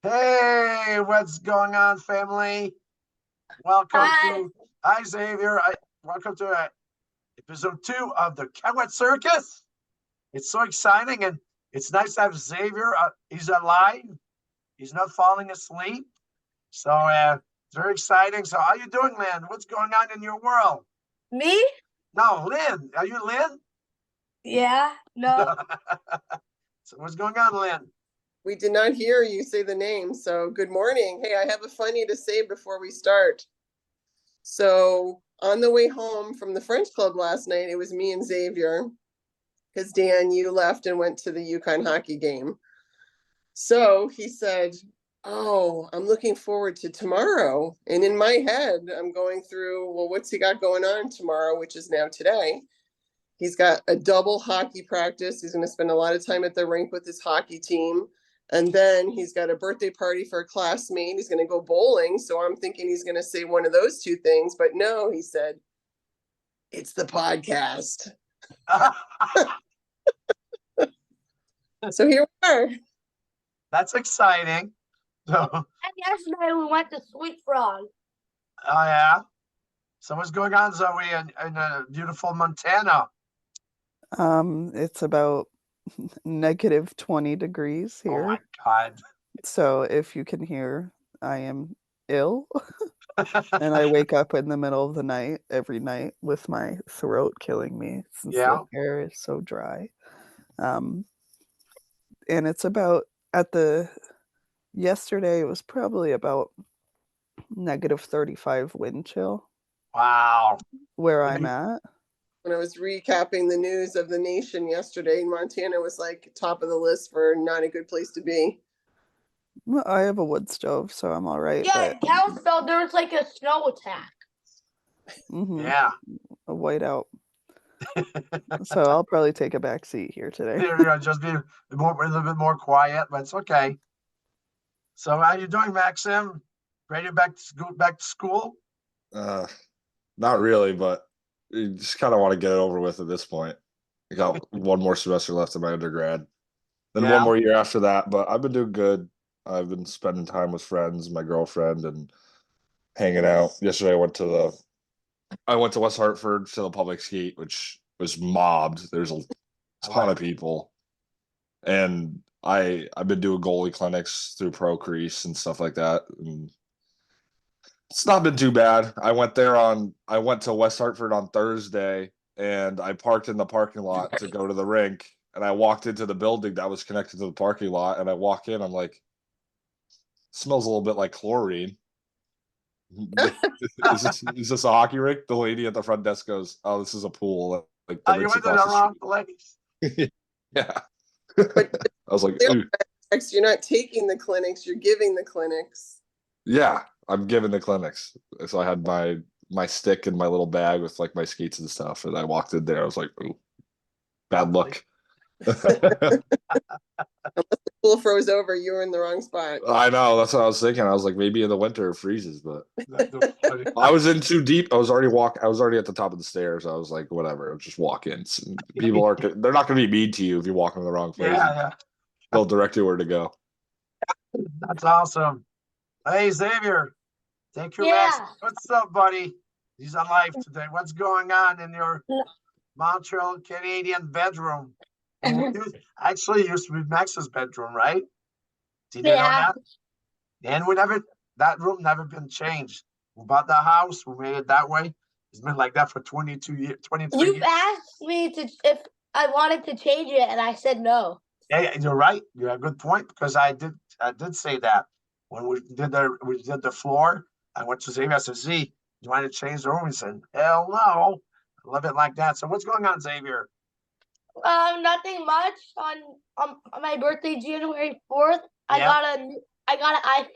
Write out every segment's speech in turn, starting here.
Hey, what's going on, family? Welcome Hi. to Hi Xavier. Welcome to episode 2 of the Caouette Circus. It's so exciting, and it's nice to have Xavier. He's alive. He's not falling asleep. It's very exciting. So how you doing, man? What's going on in your world? Me? No, Lynn. Are you Lynn? Yeah. No. So what's going on, Lynn? We did not hear you say the name, so good morning. Hey, I have a funny to say before we start. So on the way home from the French Club last night, it was me and Xavier, because Dan, you left and went to the Yukon hockey game. So he said, "Oh, I'm looking forward to tomorrow." And in my head, I'm going through, well, what's he got going on tomorrow, which is now today. He's got a double hockey practice. He's going to spend a lot of time at the rink with his hockey team. And then he's got a birthday party for a classmate. He's going to go bowling. So I'm thinking he's going to say one of those two things. But no, he said, it's the podcast. So here we are. That's exciting. So, And yesterday we went to Sweet Frog. oh yeah. So what's going on, Zoe, in beautiful Montana? It's about negative 20 degrees Oh here. my God. So if you can hear, I am ill. And I wake up in the middle of the night every night with my throat killing me since Yeah. the air is so dry. And it's about yesterday it was probably about negative 35 wind chill Wow. where I'm at. When I was recapping the news of the nation yesterday, Montana was like top of the list for not a good place to be. Well, I have a wood stove, so I'm all right. Yeah, in Kalispell there was like a snow attack. Yeah. A whiteout. So I'll probably take a back seat here today. Here we go. Just be a little bit more quiet, but it's okay. So how you doing, Maxim? Ready back to school? Back to school? Not really, but you just kind of want to get it over with at this point. I got one more semester left in my undergrad, then Yeah. one more year after that. But I've been doing good. I've been spending time with friends, my girlfriend, and hanging out. Yesterday, I went to West Hartford to the public skate, which was mobbed. There's a ton of people, and I've been doing goalie clinics through Procrease and stuff like that, and it's not been too bad. I went to West Hartford on Thursday, and I parked in the parking lot to go to the rink, and I walked into the building that was connected to the parking lot, and I walk in, I'm like, smells a little bit like chlorine. Is this a hockey rink? The lady at the front desk goes, "Oh, this is a pool." Like the You rink's went to the across the wrong street. place. Yeah. But I was like, "Ooh." you're not taking the clinics, you're giving the clinics. Yeah, I'm giving the clinics. So I had my stick in my little bag with like my skates and stuff, and I walked in there. I was like, "Ooh, bad luck." The pool froze over, you were in the wrong spot. I know. That's what I was thinking. I was like, maybe in the winter it freezes, but I was in too deep. I was already at the top of the stairs. I was like, whatever. I'll just walk in. They're not going to be mean to you if you walk in the wrong place. Yeah. They'll direct you where to go. That's awesome. Hey, Xavier. Thank you, Yeah. Max. What's up, buddy? He's on live today. What's going on in your Montreal Canadian bedroom? Actually, it used to be Max's bedroom, right? Did you know that? And that room never been changed. We bought the house, we made it that way. It's been like that for 22 years, 23 You've years. asked me if I wanted to change it, and I said no. Yeah, you're right. You have a good point, because I did say that when we did the floor. I went to Xavier. I said, "Z, you want to change the room?" He said, "Hell no." I love it like that. So what's going on, Xavier? Nothing much. On my birthday, January 4th, I Yeah. got an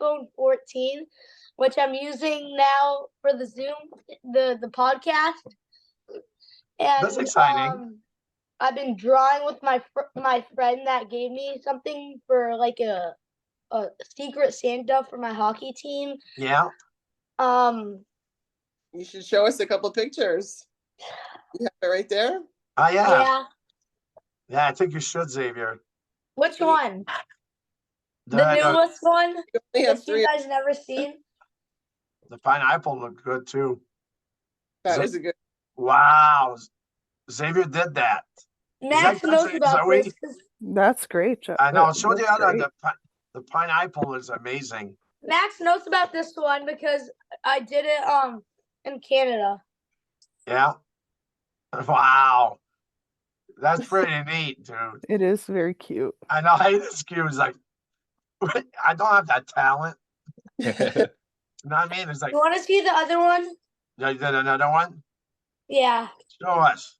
iPhone 14, which I'm using now for the Zoom, the podcast. And That's exciting. I've been drawing with my friend that gave me something for like a secret Santa for my hockey team. Yeah. You should show us a couple pictures. You have it right there? Oh, yeah. Yeah. Yeah, I think you should, Xavier. Which one? The newest one You only have that you three. guys never seen. The pineapple looked good too. That is a good. Wow. Xavier did that. Max good, knows about Zoe? this 'cause That's great. I know. Show the That's other. great. The pineapple is amazing. Max knows about this one because I did it in Canada. Yeah. Wow. That's pretty neat, dude. It is very cute. I know. I hate this cute. It's like, I don't have that talent. You know what I mean? It's like, You want to see the other one? you did another one? Yeah. Show us.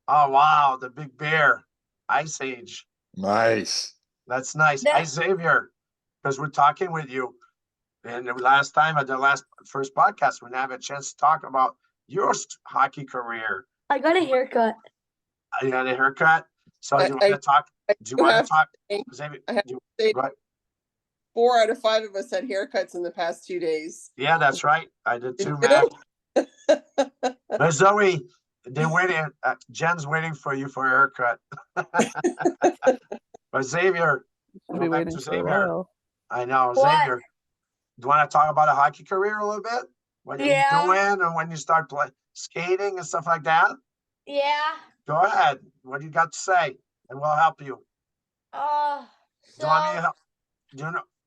Oh, wow. The big bear. Ice Age. Nice. That's nice. That- Hey, Xavier, because we're talking with you. And the last time at the first podcast, we didn't have a chance to talk about your hockey career. I got a haircut. You got a haircut. So do you want I to talk? Do you do want have to talk? say- Xavier, I have do you- to say- right. 4 out of 5 of us had haircuts in the past 2 days. Yeah, that's right. I did too, Did man. you? But Zoe, they're waiting. Jen's waiting for you for a haircut. But Xavier, I'll go be back waiting to for a Xavier. while. I know, What? Xavier. Do you want to talk about a hockey career a little bit? What you're Yeah. doing and when you start skating and stuff like that? Yeah. Go ahead. What do you got to say? And we'll help you. So Do you want me to help?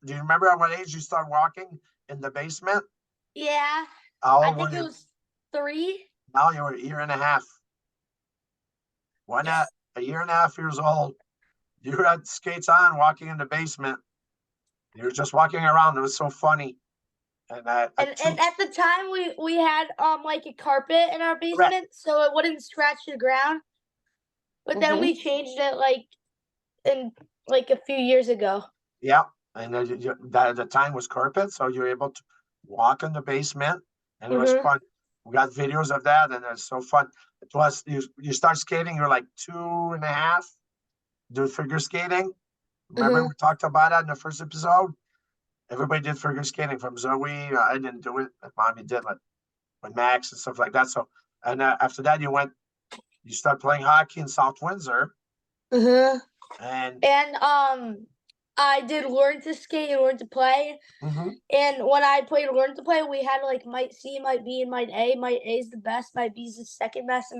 Do you remember at what age you start walking in the basement? yeah, How I old were think it you? was 3. Now you were a year and a half. A year and a half years old. You had skates on walking in the basement. You were just walking around. It was so funny. And And at the time we had like a carpet in our basement so it wouldn't scratch the ground. But then we changed it in a few years ago. yeah, and the time was carpet, so you were able to walk in the basement, and it was fun. We got videos of that, and it's so fun. Plus, you start skating, you're like 2.5, do figure skating. Remember we talked about that in the first episode? Everybody did figure skating from Zoe. I didn't do it, but Mommy did it with Max and stuff like that. So, and after that, you start playing hockey in South Windsor, and I did learn to skate and learn to play. And when I played learn to play, we had like Might C, Might B, and Might A. Might A is the best, Might B is the second best, and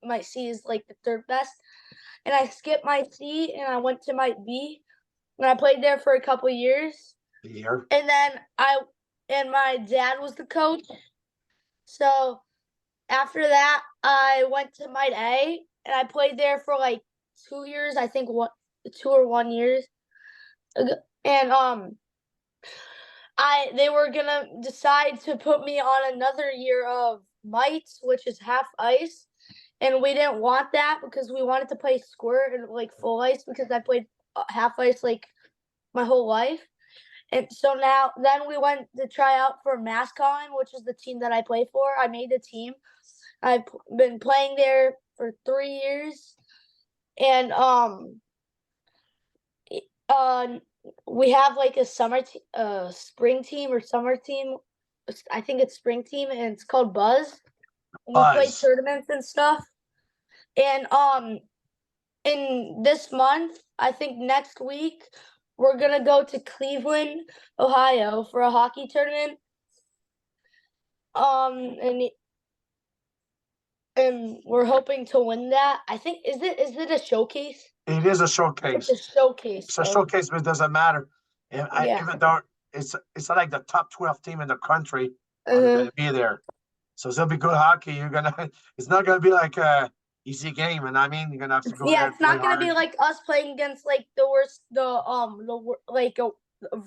Might C is like the third best. And I skipped Might C and I went to Might B, and I played there for a couple years. And then my dad was the coach. So after that, I went to Might A, and I played there for like 2 years. I think 2 or 1 years. And they were gonna decide to put me on another year of mites, which is half ice, and we didn't want that because we wanted to play squirt and like full ice because I played half ice like my whole life. And so then we went to try out for Mascon, which is the team that I play for. I made the team. I've been playing there for 3 years, and we have like a spring team or summer team. I think it's spring team, and it's called Buzz. We play tournaments and stuff. And in this month, I think next week, we're gonna go to Cleveland, Ohio for a hockey tournament. And we're hoping to win that. I think is it a showcase? It is a showcase. It's a showcase. It's a showcase, but it doesn't matter. Even though it's not like the top 12 team in the country are going to be there. So it's gonna be good hockey. It's not gonna be like a easy game, and I mean you're gonna have to go. Yeah, it's not gonna be like us playing against like the worst, like a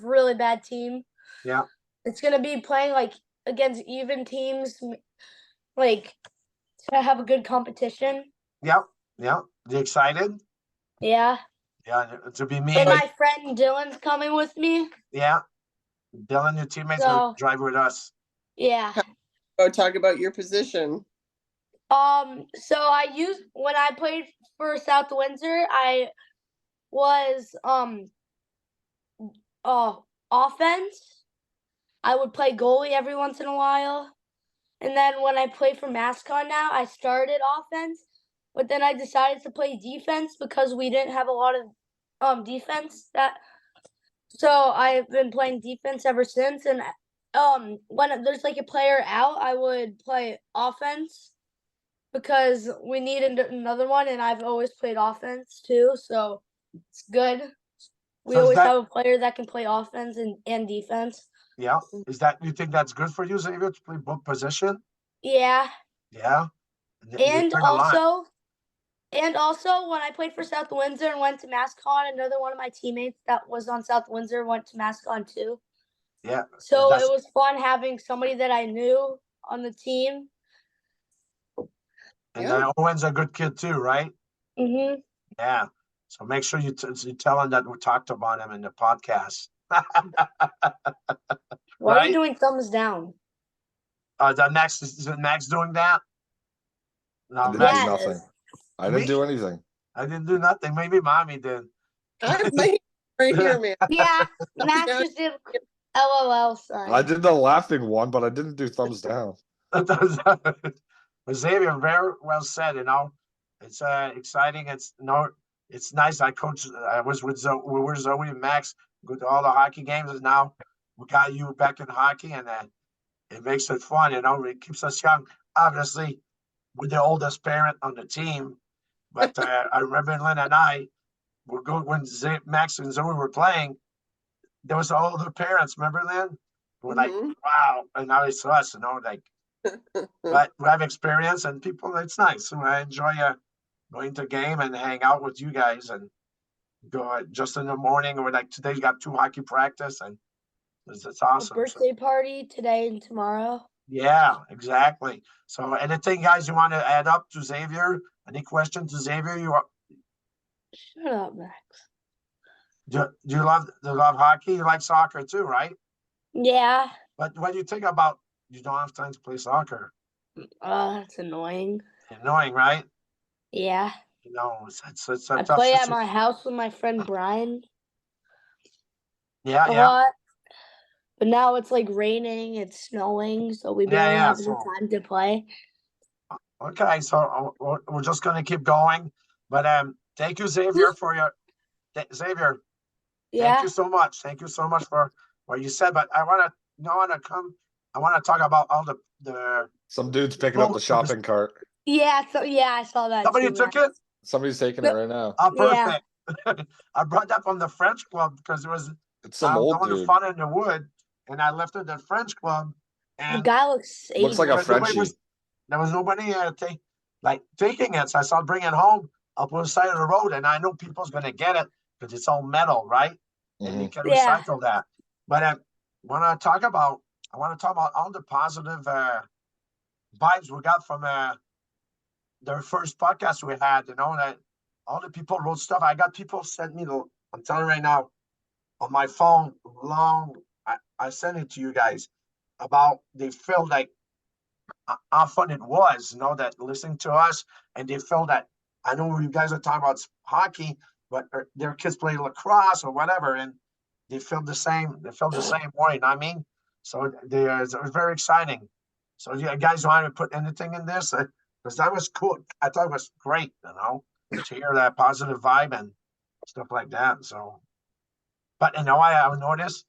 really bad team. Yeah. It's gonna be playing like against even teams, like to have a good competition. Yeah. You excited? Yeah. Yeah, to be me. And my friend Dylan's coming with me. Yeah. Dylan, your teammates will drive with us. Yeah. Oh, talk about your position. So when I played for South Windsor, I was offense. I would play goalie every once in a while. And then when I played for Mascon now, I started offense, but then I decided to play defense because we didn't have a lot of defense that So I've been playing defense ever since, and when there's like a player out, I would play offense because we need another one, and I've always played offense too, so it's good. We So is always that, have a player that can play offense and defense. yeah, is that, you think that's good for you, Xavier, to play both position? Yeah, Yeah. They and learn a lot. also and also when I played for South Windsor and went to MassCon, another one of my teammates that was on South Windsor went to MassCon too. Yeah. So That's, it was fun having somebody that I knew on the team. and Yeah. Owen's a good kid too, right? Mhm. Yeah. So make sure you tell him that we talked about him in the podcast. Why are you Right? doing thumbs down? The Max, is it Max doing that? I No, didn't Max, do Yeah, it nothing. is. I didn't Me? do anything. I didn't do nothing. Maybe mommy did. I have my hand right here, man. Yeah, Max Yeah. just did LOL sign. I did the laughing one, but I didn't do thumbs down. Xavier, very well said. It's exciting. It's nice. I was with Zoe, we were Zoe and Max, go to all the hockey games, and now we got you back in hockey, and it makes it fun. It keeps us young. Obviously, we're the oldest parent on the team, but I remember Lynn and I were going when Max and Zoe were playing. There was all the parents. Remember, Lynn? We're like, Mhm. wow, and now it's us. Like. But we have experience and people. It's nice. I enjoy going to game and hang out with you guys and go just in the morning or like today. You got 2 hockey practice and it's A awesome. So, birthday party today and tomorrow. yeah, exactly. So anything, guys, you want to add up to Xavier? Any questions to Xavier? Shut up, Max. Do you love hockey? You like soccer too, right? Yeah. But what do you think about you don't have time to play soccer? That's annoying. Annoying, right? Yeah. It's a I tough play at situation. my house with my friend Brian Yeah, a yeah. lot. But now it's like raining, it's snowing, so we Yeah, barely yeah, have any so time to play. okay, so we're just gonna keep going. But thank you, Xavier, for your Xavier. Thank Yeah. you so much. Thank you so much for what you said. But I want to talk about all the Some dude's picking up the shopping cart. Yeah, so yeah, I saw that somebody too, took Max. it. Somebody's taking it right now. Oh, Yeah. perfect. I brought that from the French club because it was It's some I'm old going to dude. fun in the wood, and I left it at the French club, The and guy looks Looks like a ageless. Frenchie. there was nobody taking it. So I saw bring it home up on the side of the road, and I know people's gonna get it because it's all metal, right? And you Mhm. can Yeah. recycle that. But I want to talk about all the positive vibes we got from the first podcast we had. That all the people wrote stuff. I got people sent me I'm telling you right now on my phone. I sent it to you guys about they feel like how fun it was, that listening to us, and they feel that I know you guys are talking about hockey, but their kids play lacrosse or whatever, and they feel the same. They feel the same way. You know what I mean? So it was very exciting. So you guys want to put anything in this? Because that was cool. I thought it was great, to hear that positive vibe and stuff like that. So, but I noticed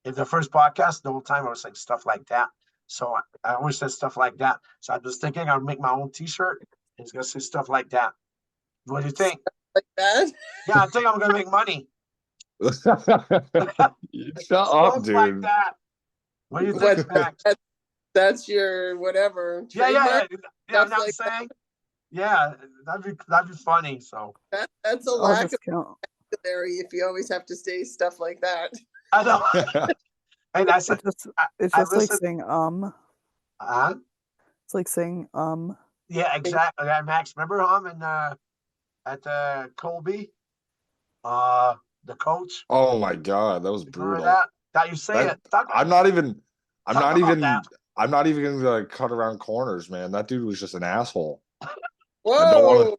in the first podcast, the whole time I was like stuff like that. So I always said stuff like that. So I was thinking I'd make my own T-shirt. And it's gonna say stuff like that. What do you think? Like that. Yeah, I think I'm gonna make money. Shut up, Stuff like dude. that. What do you What? think, Max? That's your whatever Yeah. trademark. Yeah, Stuff I'm like saying. Yeah, that'd be funny. So That's a I'll lack of just count. vocabulary if you always have to say stuff like that. I know. And I said, It's I just like listened. saying It's like saying Yeah, exactly. Yeah, Max, remember him and at Colby, the coach. Oh my god, that was Remember brutal. that you say That, it. Talk I'm not even about that. I'm not even gonna cut around corners, man. That dude was just an asshole. Whoa.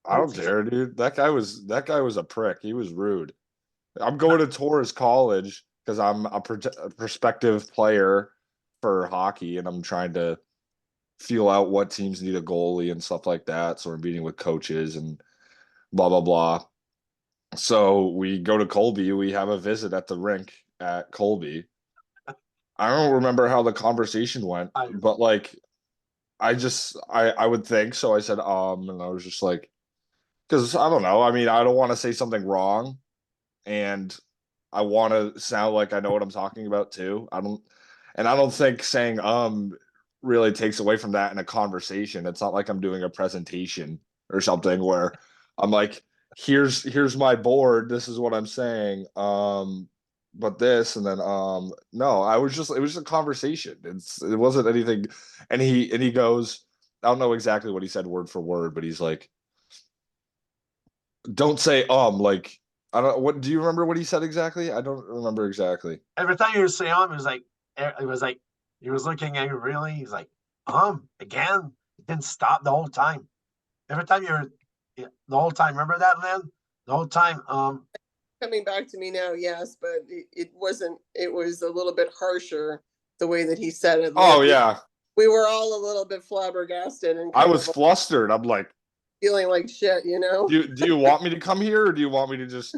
I don't care, dude. That guy was a prick. He was rude. I'm going to tour his college because I'm a prospective player for hockey, and I'm trying to feel out what teams need a goalie and stuff like that. So we're meeting with coaches and blah blah blah. So we go to Colby. We have a visit at the rink at Colby. I don't remember how the conversation went, but like I would think so. I said and I was just like, because I don't know. I mean, I don't want to say something wrong, and I want to sound like I know what I'm talking about too. I don't think saying really takes away from that in a conversation. It's not like I'm doing a presentation or something where I'm like, here's my board, this is what I'm saying. But this and then no, it was just a conversation. It wasn't anything. And he goes, I don't know exactly what he said word for word, but he's like, don't say like I don't what do you remember what he said exactly? I don't remember exactly. Every time you say it was like he was looking at you really. He's like, again. It didn't stop the whole time. Every time the whole time. Remember that, Lynn? The whole time. Coming back to me now, yes, but it wasn't. It was a little bit harsher the way that he said it. Oh yeah, we were all a little bit flabbergasted, and I was flustered. I'm like, feeling like shit, you know. Do you want me to come here, or do you want me to just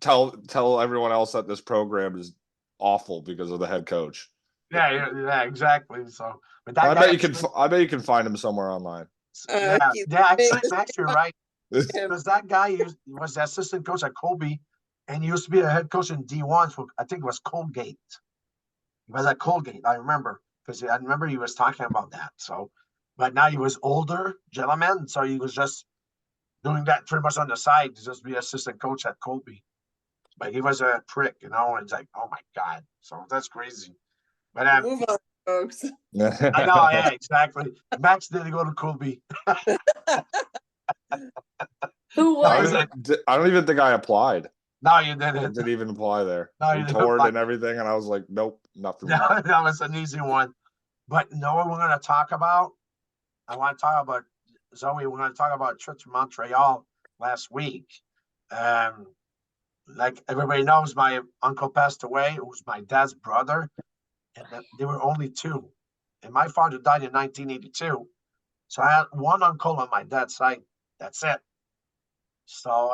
tell everyone else that this program is awful because of the head coach? Yeah, exactly. So, but that I bet you can find him somewhere online. Actually, you're right. Because that guy was the assistant coach at Colby, and he used to be a head coach in D1 for, I think it was Colgate. He was at Colgate, I remember, because I remember he was talking about that. So, but now he was older gentleman, so he was just doing that pretty much on the side to just be assistant coach at Colby. But he was a prick, and it's like, oh my God. So that's crazy. But move on, folks. I know, yeah, exactly. Max didn't go to Colby. Who was? I don't even think I applied. No, you didn't. I didn't even apply there. No, you toured and everything, and I was like, nope, not for me. That was an easy one. But you know what we're going to talk about? I want to talk about Zoe. We're going to talk about a trip to Montreal last week. Like everybody knows, my uncle passed away. It was my dad's brother, and they were only two. And my father died in 1982. So I had one uncle on my dad's side. That's it. So,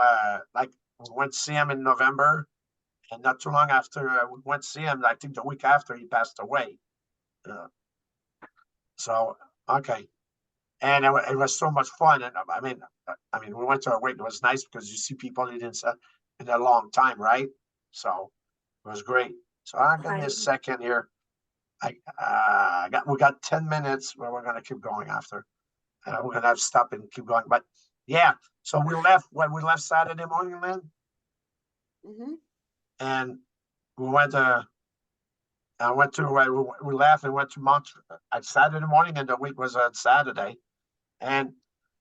like, we went to see him in November, and not too long after we went to see him, I think the week after he passed away. So, okay. And it was so much fun. And I mean, we went to a wake. It was nice because you see people you didn't see in a long time, right? So it was great. So give me a second here. We got 10 minutes where we're gonna keep going after. We're gonna have to stop and keep going. But yeah, so we left Saturday morning, Lynn. Mm-hmm. And we went to we left and went to Montreal Saturday morning, and the week was on Saturday. And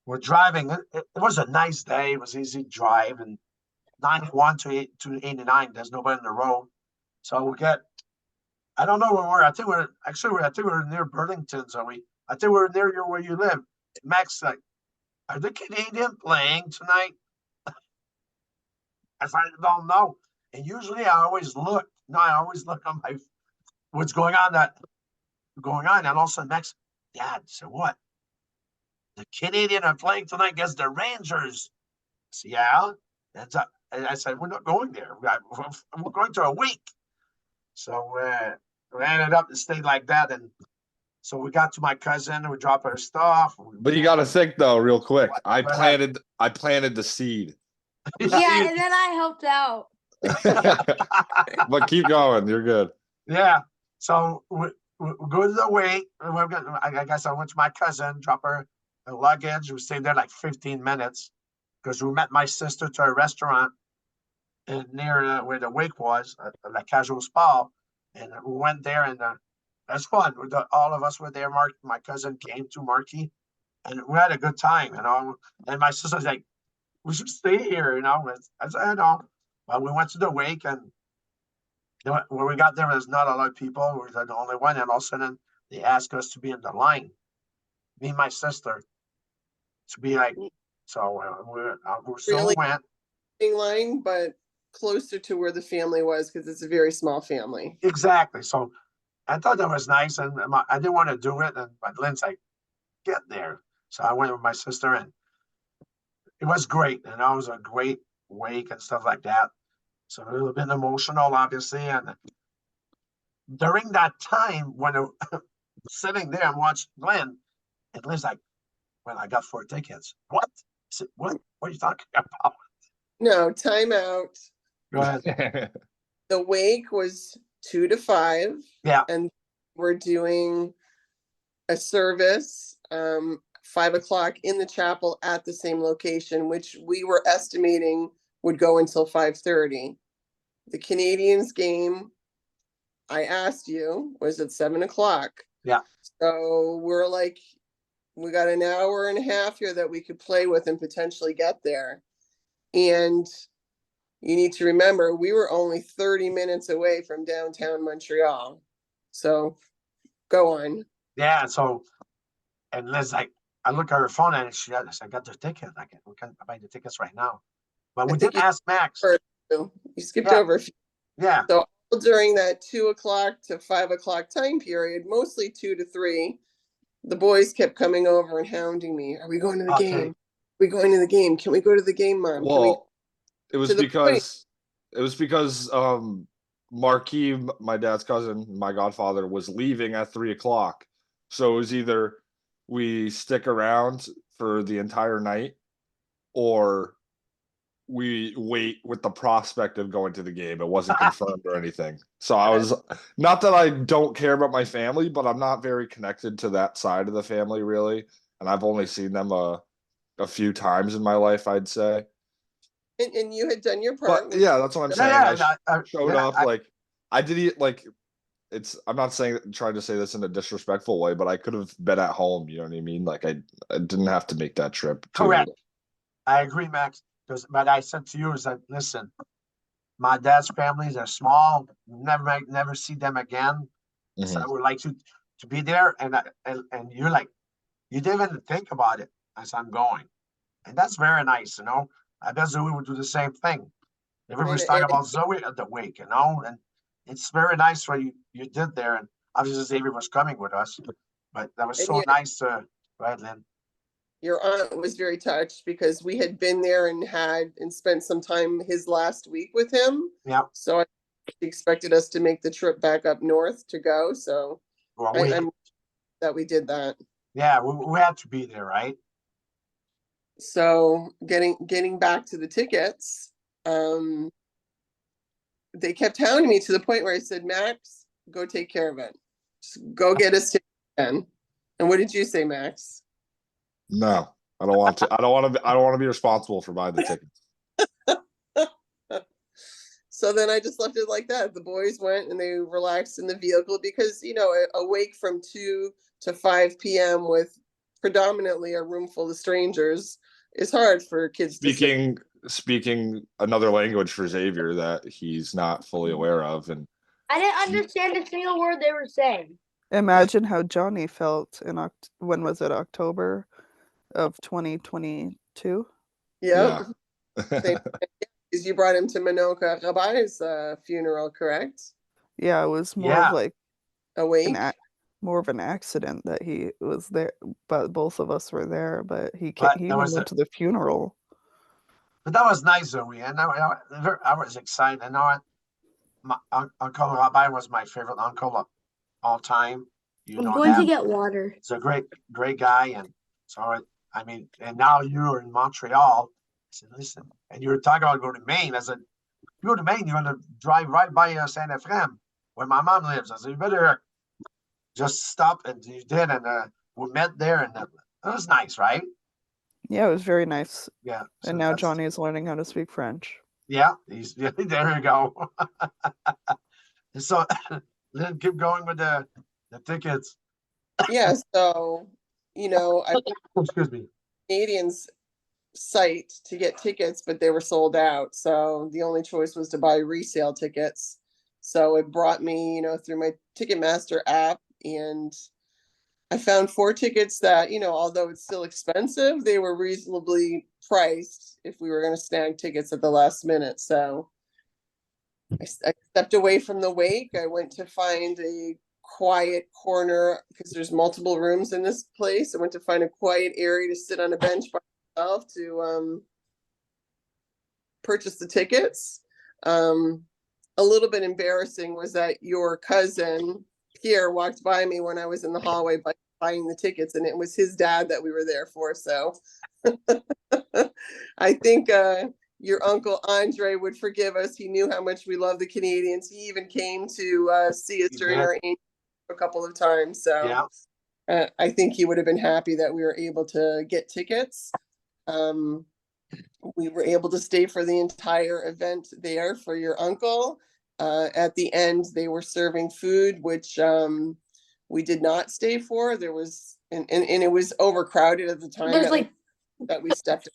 we're driving. It was a nice day. It was easy drive, and 91 to 89. There's nobody on the road, so we get. I don't know where we were. I think we're near Burlington. So I think we're near where you live. Max, like, are the Canadians playing tonight? I don't know. And usually I always look. No, I always look on my what's going on. And also Max, Dad, so what? The Canadians are playing tonight against the Rangers. So, yeah. I said, we're not going there. We're going to a week. So we ended up to stay like that. And so we got to my cousin. We dropped our stuff. But you got to think, though, real quick. I planted the seed. Yeah, and then I helped out. But keep going. You're good. Yeah. So we go to the wake. I guess I went to my cousin, drop her luggage. We stayed there like 15 minutes because we met my sister to a restaurant near where the wake was, like Casual Spa. And we went there, and that's fun. All of us were there. My cousin came to Marky, and we had a good time, And my sister's like, we should stay here, I said, I know. Well, we went to the wake, and when we got there, there's not a lot of people. We were the only one, and all of a sudden, they asked us to be in the line. Me and my sister, to be like, so we went. Line, but closer to where the family was because it's a very small family. Exactly. So I thought that was nice, and I didn't want to do it, but Lynn's like, get there. So I went with my sister, and it was great. And it was a great wake and stuff like that. So a little bit emotional, obviously. And during that time, when I was sitting there and watched Glenn, and Glenn's like, "Well, I got 4 tickets." What? I said, what are you talking about? No, timeout. Go ahead. The wake was 2 to 5. Yeah. And we're doing a service, 5 o'clock in the chapel at the same location, which we were estimating would go until 5:30. The Canadians game, I asked you, was at 7 o'clock. Yeah. So we're like, we got an hour and a half here that we could play with and potentially get there. And you need to remember, we were only 30 minutes away from downtown Montreal. So go on. Yeah. So, and Liz, like, I look at her phone and she said, "I got the ticket. We can buy the tickets right now." But I we think did ask Max. You skipped Yeah. over a few. Yeah. So during that 2 o'clock to 5 o'clock time period, mostly 2 to 3, the boys kept coming over and hounding me. Are we going to the Okay. game? Are we going to the game? Can we go to the game, Mom? Well, it was to the because Marquis, my dad's cousin, my godfather, was leaving at 3 o'clock. So it was either we stick around for the entire night or we wait with the prospect of going to the game. It wasn't confirmed or anything. So I was, not that I don't care about my family, but I'm not very connected to that side of the family really. And I've only seen them a few times in my life, I'd say. And you had done your part. But yeah, that's what I'm saying. I showed up like I did it like I'm not saying trying to say this in a disrespectful way, but I could have been at home, you know what I mean? Like I didn't have to make that trip. Correct. I agree, Max. But I said to you is that, listen, my dad's families are small. Never see them again. So I would like to be there. And you're like, you didn't even think about it. I said, I'm going. And that's very nice, you know. I bet Zoe would do the same thing. Everybody's talking about Zoe at the wake, you know, and it's very nice what you did there. And obviously Xavier was coming with us, but that was so nice to, right, Lynn? Your aunt was very touched because we had been there and spent some time his last week with him. Yeah. So she expected us to make the trip back up north to go. So I'm that we did that. Yeah, we had to be there, right? So getting back to the tickets, they kept hounding me to the point where I said, Max, go take care of it. Just go get us tickets then. And what did you say, Max? No, I don't want to. I don't want to be responsible for buying the tickets. So then I just left it like that. The boys went and they relaxed in the vehicle because, you know, a wake from 2 to 5 p.m. with predominantly a room full of strangers is hard for kids speaking another language for Zavier that he's not fully aware of. And I didn't understand a single word they were saying. Imagine how Johnny felt in when was it, October of 2022? Yeah. Because you brought him to Manoka Rabai's funeral, correct? Yeah, it was more of like a wake, more of an accident that he was there, but both of us were there. But he went to the funeral. But that was nice, Zoe, and I was excited. I know my Uncle Rabbi was my favorite uncle of all time. I'm going to get water. He's a great guy, and so I mean, and now you're in Montreal. I said, listen, and you were talking about going to Maine. I said, you go to Maine, you're going to drive right by Saint Ephraim, where my mom lives. I said, you better just stop, and you did, and we met there, and it was nice, right? Yeah, it was very nice. Yeah, so and now Johnny is learning how to speak French. Yeah, there you go. So then keep going with the tickets. Yeah, so you know, I excuse me. Canadians site to get tickets, but they were sold out. So the only choice was to buy resale tickets. So it brought me, you know, through my Ticketmaster app, and I found 4 tickets that, you know, although it's still expensive, they were reasonably priced if we were going to snag tickets at the last minute. So I stepped away from the wake. I went to find a quiet corner because there's multiple rooms in this place. I went to find a quiet area to sit on a bench by myself to purchase the tickets. A little bit embarrassing was that your cousin Pierre walked by me when I was in the hallway buying the tickets, and it was his dad that we were there for. So I think your uncle Andre would forgive us. He knew how much we love the Canadians. He even came to see us during our a couple of times. So I think he would have been happy that we were able to get tickets. We were able to stay for the entire event there for your uncle. At the end, they were serving food, which we did not stay for. There was, and it was overcrowded at the time. There's like that we stepped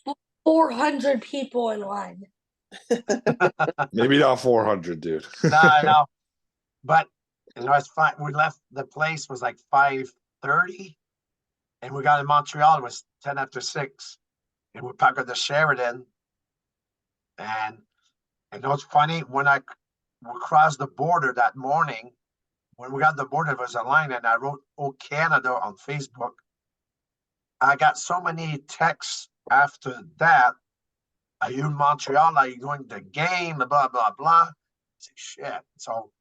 400 people in line. Maybe not 400, dude. No, I know. But it was fine. We left the place was like 5:30, and we got in Montreal. It was 10 after 6, and we parked at the Sheridan. And you know it's funny, when we crossed the border that morning, when we got the border, there was a line, and I wrote "Oh Canada" on Facebook. I got so many texts after that. Are you in Montreal? Are you going to the game? Blah blah blah. I said, shit. So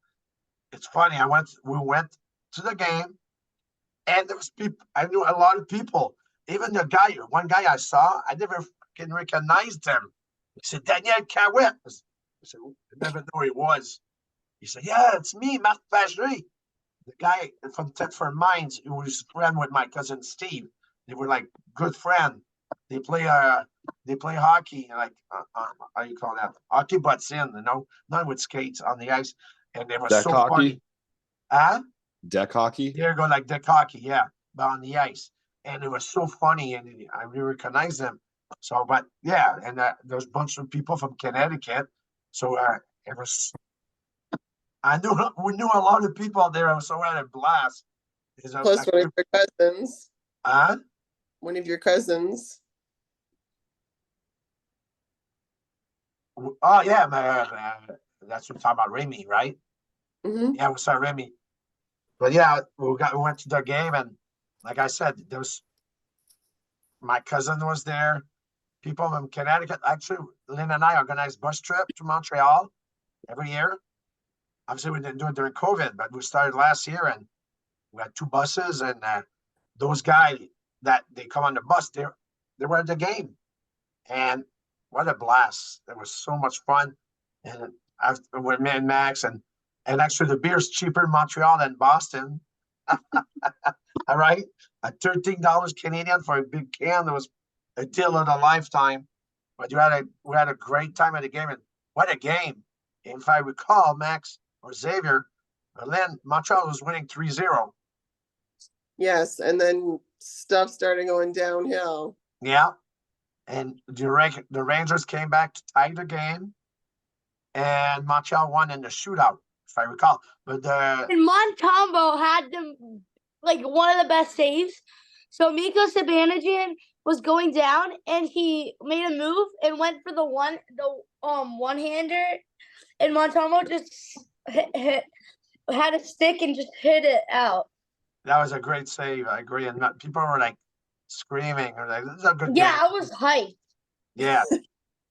it's funny. We went to the game, and there was people. I knew a lot of people. Even one guy I saw, I never fucking recognized him. He said, Daniel Caouette. I said, I never knew who he was. He said, yeah, it's me, Marc Fagerie. The guy from Thetford Mines, who was friend with my cousin Steve. They were like good friend. They play hockey, like how you call that? Hockey butts in, not with skates on the ice. And they were Deck so hockey? funny. Huh? Deck hockey? There you go, like deck hockey, yeah, but on the ice. And it was so funny, and I recognized them. So, but yeah, and there's a bunch of people from Connecticut. So it was. We knew a lot of people there, so we had a blast. Plus one of your cousins. Huh? One of your cousins. Oh yeah, that's what I'm talking about, Remy, right? Mm-hmm. Yeah, we saw Remy. But yeah, we went to the game, and like I said, my cousin was there. People from Connecticut. Actually, Lynn and I organized bus trip to Montreal every year. Obviously, we didn't do it during COVID, but we started last year, and we had 2 buses, and those guys that they come on the bus, they were at the game, and what a blast! It was so much fun, and with me and Max, and actually the beer's cheaper in Montreal than Boston. All right, at $13 Canadian for a big can, there was a deal of a lifetime. But we had a great time at the game, and what a game! If I recall, Max or Zavier, Berlin, Montreal was winning 3-0. Yes, and then stuff started going downhill. Yeah, and the Rangers came back to tie the game, and Montreal won in the shootout, if I recall. But and Montembeault had them like one of the best saves. So Miko Zibanejad was going down, and he made a move and went for the one-hander, and Montembeault just had a stick and just hit it out. that was a great save. I agree, and people were like screaming, or like, "This is a good game." Yeah, I was hyped. Yeah,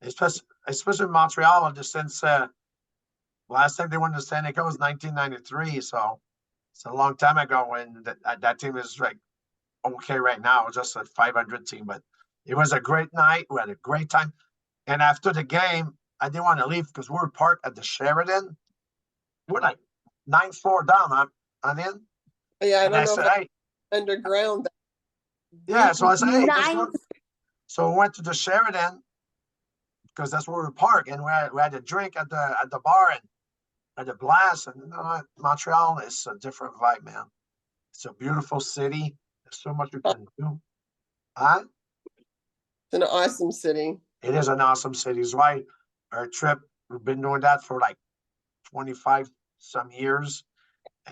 especially Montreal, just since last time they won the Stanley Cup was 1993, so it's a long time ago when that team is like okay right now, just a 500 team. But it was a great night. We had a great time, and after the game, I didn't want to leave because we were parked at the Sheridan. We're like 9th floor down. I'm in. Yeah, I And don't I know said, if hey, underground. yeah. So I said, hey, Nine. so we went to the Sheridan because that's where we were parked, and we had a drink at the bar and had a blast. And you know what? Montreal is a different vibe, man. It's a beautiful city. There's so much you can do. Huh? It's an awesome city. It is an awesome city. It's why our trip, we've been doing that for like 25 some years.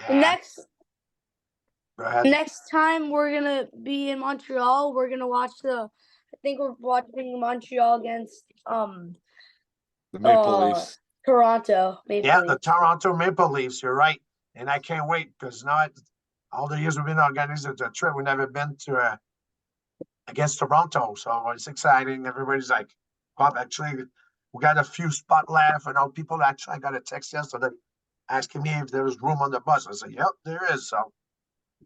And go ahead. Next time we're gonna be in Montreal, we're gonna watch I think we're watching Montreal against The Maple Leafs. Toronto. The Toronto Maple Leafs. You're right, and I can't wait because now all the years we've been organizing the trip, we've never been to against Toronto, so it's exciting. Everybody's like, "Pop!" Actually, we got a few spot left. And all people actually, I got a text yesterday asking me if there was room on the bus. I said, yep, there is. So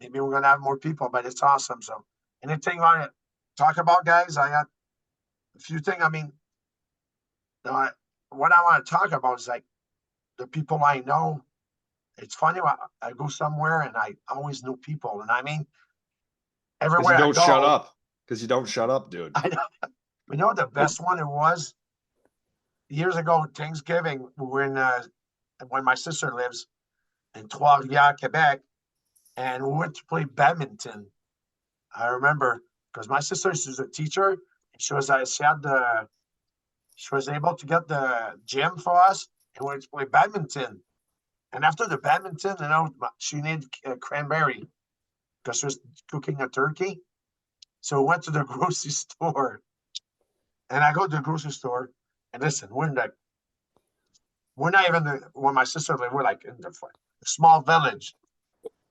maybe we're gonna have more people, but it's awesome. So anything on it talk about, guys? I got a few things. I mean, what I want to talk about is like the people I know. It's funny. I go somewhere and I always know people, and I mean, Because everywhere you I don't go, shut up. Because you don't shut up, dude. I know. You know the best one it was years ago, Thanksgiving, when my sister lives in Trois-Rivières, Quebec, and we went to play badminton. I remember because my sister is a teacher. She was she was able to get the gym for us, and we went to play badminton. And after the badminton, she needed cranberry because she was cooking a turkey. So we went to the grocery store, and I go to the grocery store, and listen, we're not even where my sister lived. We're like in the small village,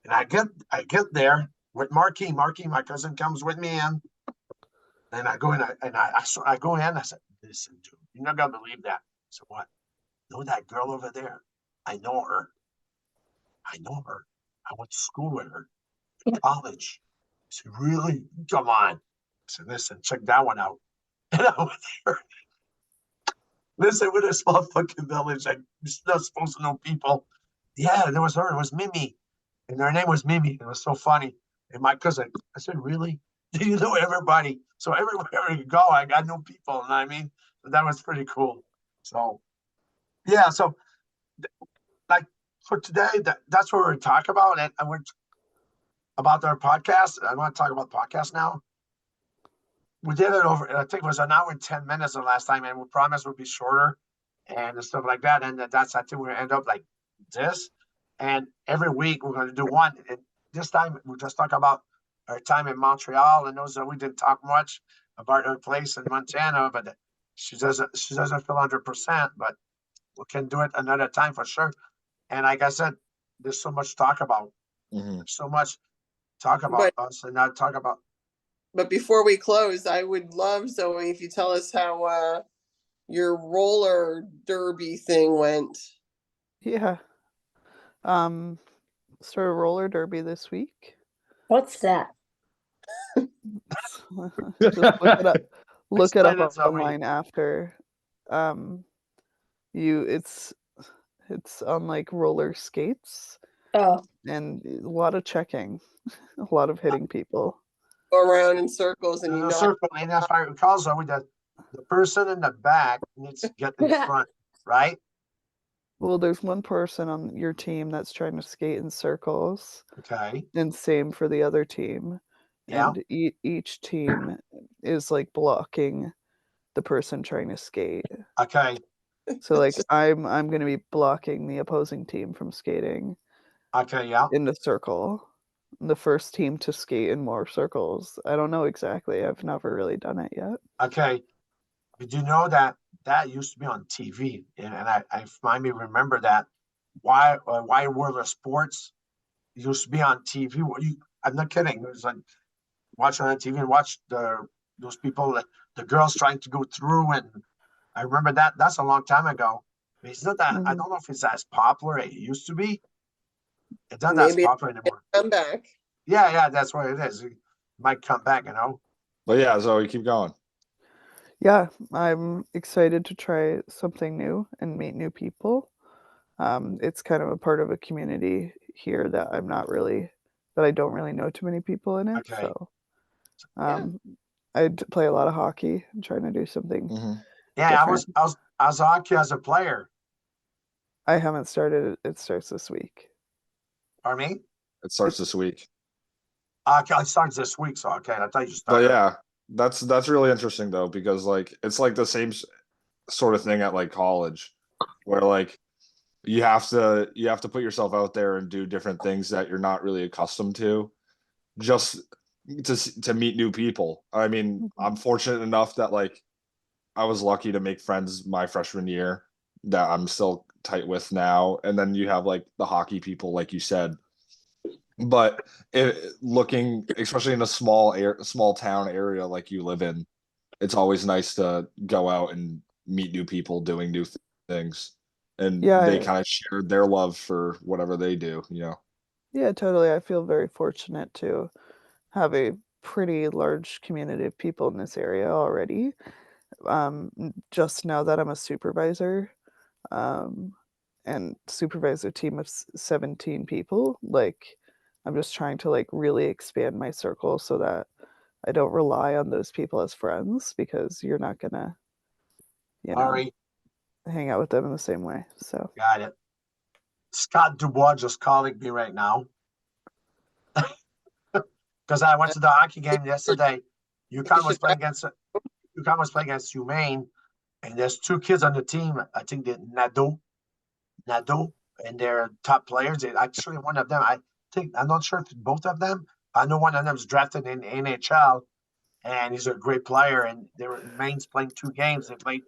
and I get there with Marky. Marky, my cousin, comes with me in, and I go in, I go in. I said, "Listen, dude, you're not gonna believe that." So what? You know that girl over there? I know her. I know her. I went to school with her, college. I said, "Really? Come on." I said, "Listen, check that one out." And I went there. Listen, we're a small fucking village. Like, you're not supposed to know people. Yeah, there was her. It was Mimi. And her name was Mimi. It was so funny. And my cousin, I said, really? Do you know everybody? So everywhere you go, I got new people. You know what I mean? So that was pretty cool. So, yeah. So, like, for today, that's what we're talking about. And I went about our podcast. I want to talk about podcast now. We did it over, I think it was an hour and 10 minutes the last time, and we promised would be shorter and stuff like that. And that's, I think we're going to end up like this. And every week we're going to do one. And this time we'll just talk about our time in Montreal. And those that we didn't talk much about her place in Montana, but she doesn't feel 100%, but we can do it another time for sure. And like I said, there's so much to talk about. So much talk about us and not talk about. But before we close, I would love, Zoe, if you tell us how your roller derby thing went. Yeah. Started roller derby this week. What's that? Just look it up. Look it up online after. It's on like roller skates. Oh. And a lot of checking, a lot of hitting people. Go around in circles and circle, and if I recall, so the person in the back needs to get in front, right? Well, there's one person on your team that's trying to skate in circles. Okay. And same for the other team. Yeah. And each team is like blocking the person trying to skate. Okay. So like I'm going to be blocking the opposing team from skating. Okay, yeah. In the circle. The first team to skate in more circles. I don't know exactly. I've never really done it yet. Okay. Did you know that used to be on TV? And I finally remember that. Why World of Sports used to be on TV? I'm not kidding. It was like watching on TV and watch those people, the girls trying to go through. And I remember that. That's a long time ago. But it's not that. I don't know if it's as popular as it used to be. It's not that popular anymore. Come back. Yeah, that's what it is. It might come back, But yeah, Zoe, keep going. Yeah, I'm excited to try something new and meet new people. It's kind of a part of a community here that I don't really know too many people in it. Okay. So, I play a lot of hockey. I'm trying to do something. Yeah, different. I was hockey as a player. I haven't started. It starts this week. Pardon me? It starts this week. Okay, it starts this week, so okay. I thought you started. But yeah, that's really interesting though, because like it's like the same sort of thing at like college, where like you have to put yourself out there and do different things that you're not really accustomed to, just to meet new people. I mean, I'm fortunate enough that like I was lucky to make friends my freshman year that I'm still tight with now, and then you have like the hockey people, like you said. But looking, especially in a small town area like you live in, it's always nice to go out and meet new people, doing new things, and Yeah, they kind of shared their love for whatever they do. You know. yeah, totally. I feel very fortunate to have a pretty large community of people in this area already. Just now that I'm a supervisor, um, and supervise a team of 17 people, like I'm just trying to like really expand my circle so that I don't rely on those people as friends because you're not gonna, you All know, right, hang out with them in the same way. So got it. Scott Dubois just calling me right now because I went to the hockey game yesterday. UConn was playing against UConn was playing against UMaine, and there's two kids on the team. I think that Nadeau, and they're top players. They actually one of them, I think, I'm not sure if it's both of them. I know one of them's drafted in NHL, and he's a great player. And they were Maine's playing two games. They played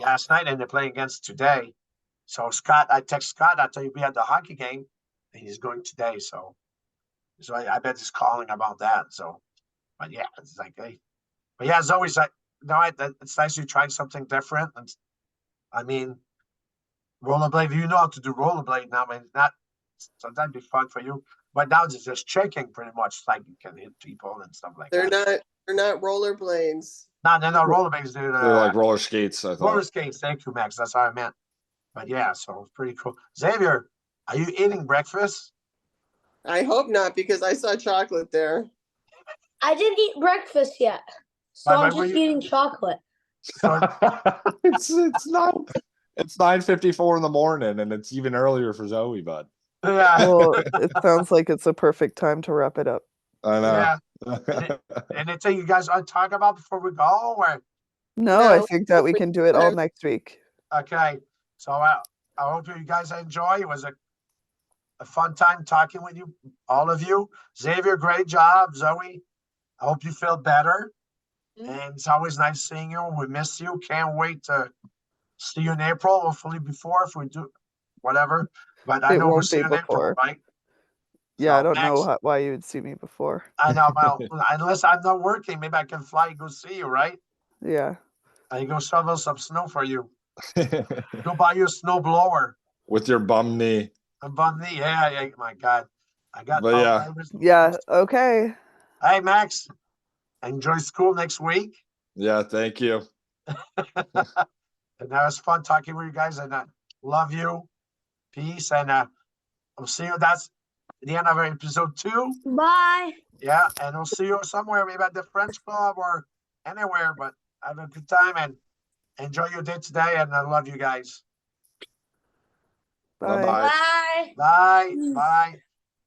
last night, and they're playing against today. So Scott, I text Scott. I tell you, we had the hockey game, and he's going today. So I bet he's calling about that. So, but yeah, it's like, hey, but yeah, it's always like, no, it's nice you trying something different. And I mean, rollerblade, you know how to do rollerblade now. I mean, not so that'd be fun for you. But now it's just tricking pretty much, like you can hit people and stuff like They're that. not rollerblades. No, they're not rollerblades, dude. They're like roller skates. I Roller thought. skates. Thank you, Max. That's how I meant. But yeah, so it's pretty cool. Xavier, are you eating breakfast? I hope not, because I saw chocolate there. I didn't eat breakfast yet, so Why I'm were just you- eating chocolate. So it's not. It's 9:54 in the morning, and it's even earlier for Zoe. But yeah, well, it sounds like it's a perfect time to wrap it up. I yeah. know. Anything you guys want to talk about before we go? Or No, I No, think that we can do it all next week. okay, so I hope you guys enjoy. It was a fun time talking with you, all of you. Xavier, great job. Zoe, I hope you feel better. And it's always nice seeing you. We miss you. Can't wait to see you in April. Hopefully before, if we do whatever. But I It know we'll won't see be you in April, before. right? Yeah, I So, don't know Max, why you would see me before. I know. Well, unless I'm not working, maybe I can fly and go see you, right? Yeah. I go shovel some snow for you. Go buy you a snow blower. With your bum knee. I'm bum knee. Yeah, my God. I got But yeah. Yeah. Okay. Hey, Max, enjoy school next week. Yeah, thank you. And that was fun talking with you guys. And I love you. Peace. And I'll see you. That's the end of our episode 2. Bye. Yeah. And we'll see you somewhere, maybe at the French Club or anywhere. But have a good time and enjoy your day today. And I love you guys. Bye. Bye-bye. Bye. Bye. Bye.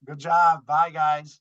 Good job. Bye, guys.